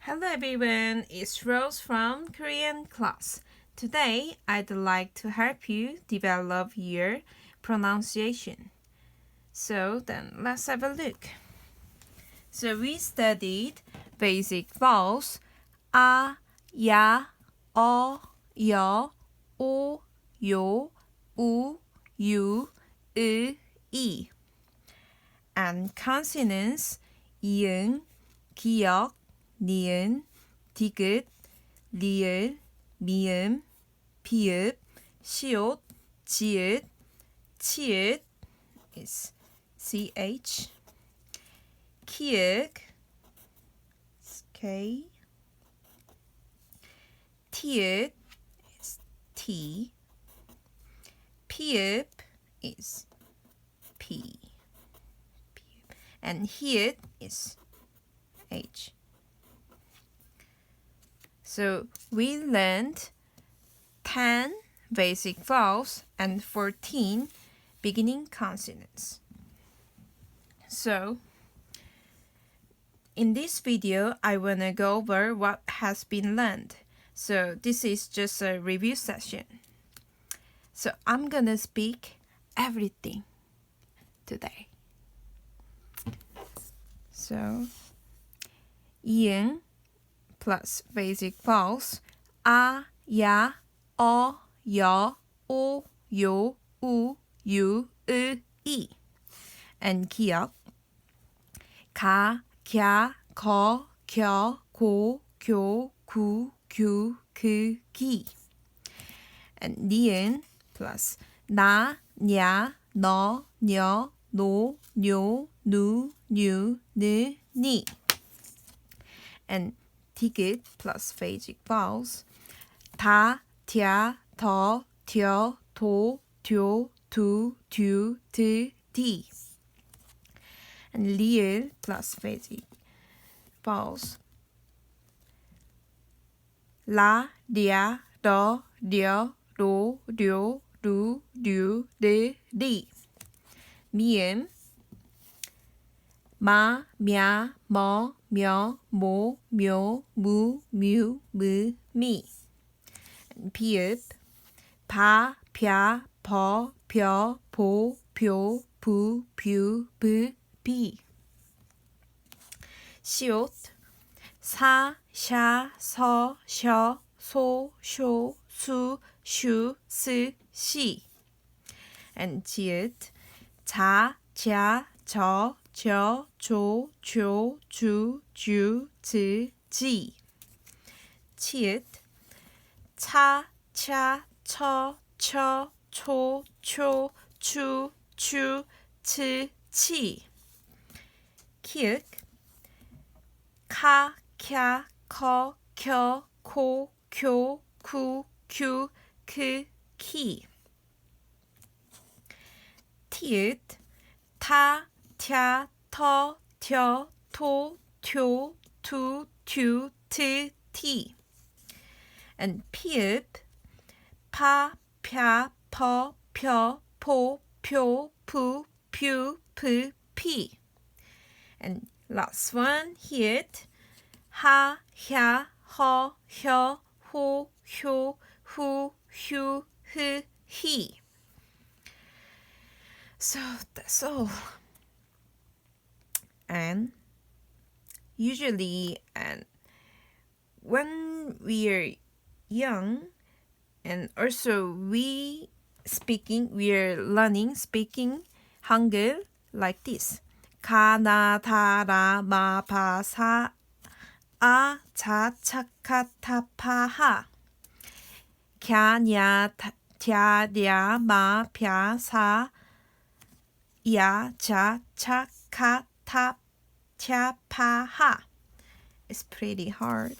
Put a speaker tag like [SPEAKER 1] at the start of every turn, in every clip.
[SPEAKER 1] Hello everyone, it's Rose from Korean class. Today, I'd like to help you develop your pronunciation. So then, let's have a look. So we studied basic vowels a, ya, o, yo, o, yo, u, 유, 으, 이. And consonants 이응, 기역, 니은, 디귿, 리을, 미음, 비읍, 시옷, 지읒, 치읒 is ch, 키읔 is k, 티읕 is t, 피읍 is p, and 히읗 is h. So we learned 10 basic vowels and 14 beginning consonants. So in this video, I want to go over what has been learned. So this is just a review session. So I'm gonna speak everything today. So 이응 plus basic vowels a, ya, o, yo, o, 요, 우, 유, 으, 이. And 기역 가, 갸, 거, 겨, 고, 교, 구, 규, 그, 기. And 니은 plus 나, 냐, 너, 녀, 노, 뇨, 누, 뉴, 느, 니. And 디귿 plus basic vowels 다, 랴, 더, 뎌, 도, 듀, 두, 듀, 드, 디. And 리을 plus basic vowels 라, 랴, 러, 려, 로, 료, 루, 류, 르, 리. 미음 마, 냐, 머, 며, 모, 묘, 무, 뮤, 무, 미. 비읍 바, 벼, 버, 벼, 보, 뷰, 부, 뷰, 브, 비. 시옷 사, 샤, 서, 셔, 소, 쇼, 수, 슈, 스, 시. And 지읒 자, 자, 저, 저, 조, 조, 주, 주, 즈, 지. 치읓 차, 차, 처, 처, 초, 초, 추, 추, 치, 치. 키읔 카, 캬, 커, 켜, 코, 쿄, 쿠, 큐, 크, 키. 티읕 타, 튀, 터, 튀어, 토, 튀, 투, 튜, 트, 티. And 피읍 파, 펴, 퍼, 펴, 포, 표, 푸, 퓨, 프, 피. And last one, 히읗 하, 혀, 허, 혀, 호, 효, 후, 휴, 흐, 히. So that's all. And usually, and when we are young, and also we are learning speaking Hangul like this. 가, 나, 다, 라, 마, 바, 사, 아, 자, 차, 카, 타, 파, 하. 갸, 냐, 랴, 랴, 마, 벼, 사, 야, 자, 차, 카, 타, 차, 파, 하. It's pretty hard.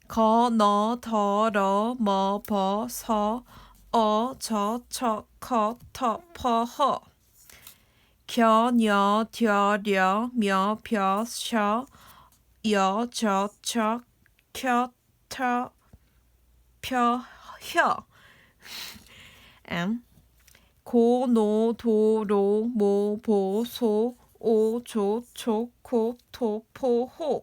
[SPEAKER 1] 거, 너, 더, 러, 뭐, 버, 서, 어, 저, 처, 커, 터, 퍼, 허. 겨, 녀, 뎌, 려, 며, 벼, 셔, 여, 저, 저, 켜, 터, 펴, 혀. 고, 노, 도, 로, 모, 보, 소, 오, 조, 초, 코, 토, 포, 호.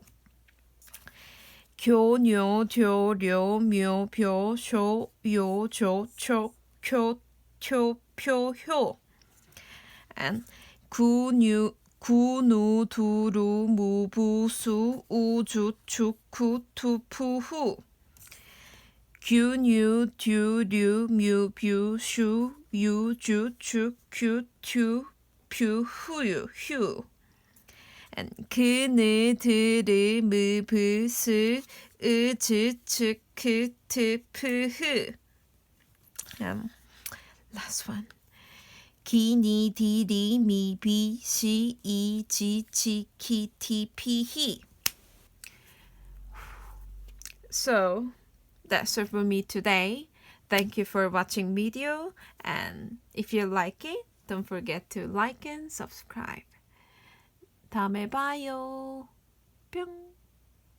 [SPEAKER 1] 교뇨 교료 묘표 쇼 요조 초 표효 and 구누 두루 무부수 우주 축구 투푸후 규뉴 듀류 뮤뷰 슈 유주 축규 투 퓨후유 휴 and 그느 드르 무브스 으즈 측크 트프흐 last one 기니 디리 미비 시 이지 치키 티피히 So that's it for me today. Thank you for watching video and if you like it, don't forget to like and subscribe. 다음에 봐요. 뿅.